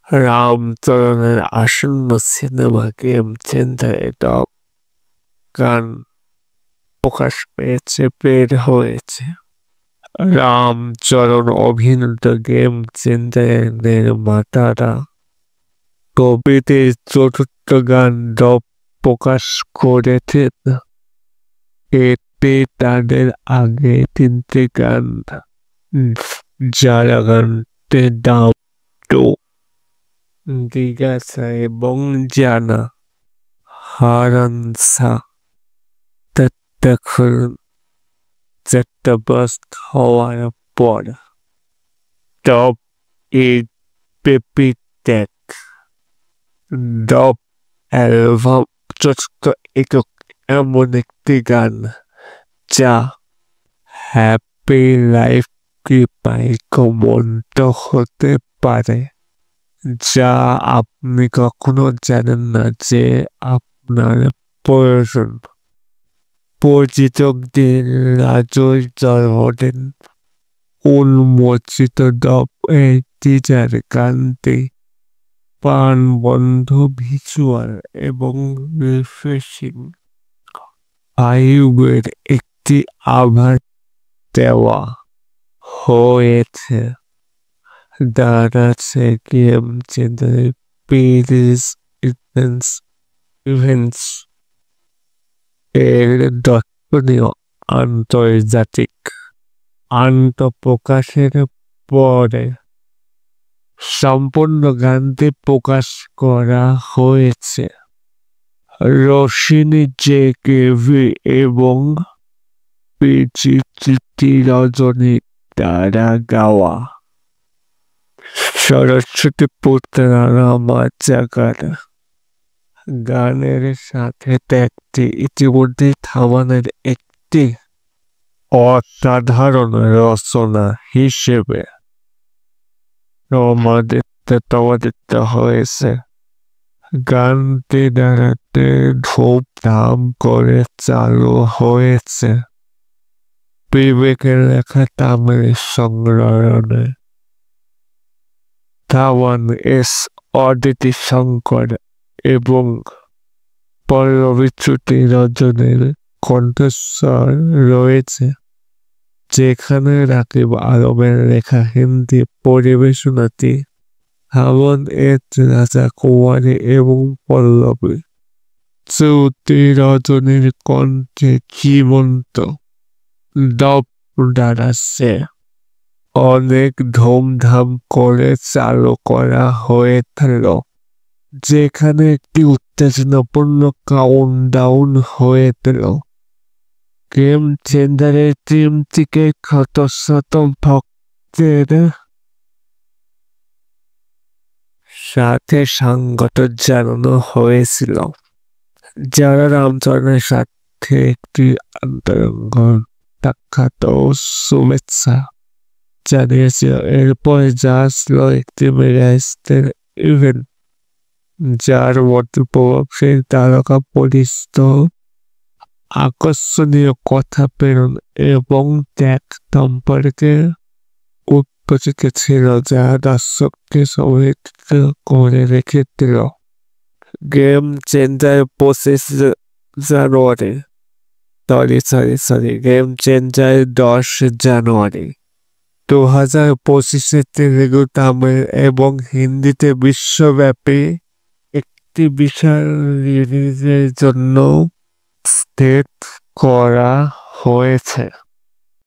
রামচরণের আসন্ন cinema game চেঞ্জারে top গান প্রকাশ পেয়েছে, বের হয়েছে। রামচরণ অভিনীত গেম চেঞ্জারের নির্মাতারা কবিদের চতুর্থ গান ডব প্রকাশ করেছেন। এতে তাদের আগে তিনটি গান যারা গানতে ডাব টু জিজ্ঞাসা এবং জানা হারানসা তখন চেকটাবাস্ট হওয়ার পর টপ এই পেপি টেক ডব অ্যালবাম চতুর্থ একক এমন একটি গান যা হ্যাপি লাইফ কৃপায় কমন্ত হতে পারে, যা আপনি কখনো জানেন না যে আপনার প্রয়োজন। পরিচিতদের রাজয় জন্মদিন উন্মোচিত ডব এই টিজার গানটি প্রাণবন্ধ ভিজুয়াল এবং রিফ্রেশিং ভাইবের একটি আভাস দেওয়া হয়েছে। দাঁড়াচ্ছে গেম চেঞ্জারের পেরিস ইভেন্টস এর দর্শনীয় আন্তর্জাতিক আন্তঃপ্রকাশের পরে সম্পূর্ণ গানটি প্রকাশ করা হয়েছে রোশিনী জেকেভি এবং পিচিচিতি রজনী দ্বারা গাওয়া। সরস্বতী পুত্রা রামাজাগার গানের সাথে ট্যাগটি ইতিমধ্যে থামানের একটি অসাধারণ রচনা হিসেবে সমাদিত হয়েছে। গানটি দাঁড়াতে ধুমধাম করে চালু হয়েছে বিবেকের লেখা তামিল সংগ্রহণে। ধাওয়ান এস অদিতি শঙ্কর এবং পল্লবী চ্যুতি রজনীর কণ্ঠস্বর রয়েছে, যেখানে রাকিব আলমের লেখা হিন্দি পরিবেশনাটি ধাওয়ান এস রাজা কুমারী এবং পল্লবী চ্যুতি রজনীর কণ্ঠে জীবন্ত ডব দাঁড়াচ্ছে অনেক ধুমধাম করে চালু করা হয়েছিল, যেখানে একটি উত্তেজনাপূর্ণ কাউন্টডাউন হয়েছিল। গেম চেঞ্জারের টিম থেকে শত ভক্তের সাথে স্বাগত জানানো হয়েছিল, যারা রামচরণের সাথে একটি অন্তরঙ্গ সাক্ষাৎ ও শুভেচ্ছা জানিয়েছিল। এরপর যা ছিল একটি মেগাস্টার ইভেন্ট, যার মধ্যে প্রভাবশালী তারকা পরিচিত আকর্ষণীয় কথা প্রেরণ এবং ট্যাগ সম্পর্কে উৎকোচিত ছিল, যা দর্শককে সমৃদ্ধ করে রেখেছিল। গেম চেঞ্জার 25 জানুয়ারি গেম চেঞ্জার 10 জানুয়ারি 2025 তেলেগু, তামিল এবং হিন্দিতে বিশ্বব্যাপী একটি বিশাল রিলিজের জন্য সেট করা হয়েছে।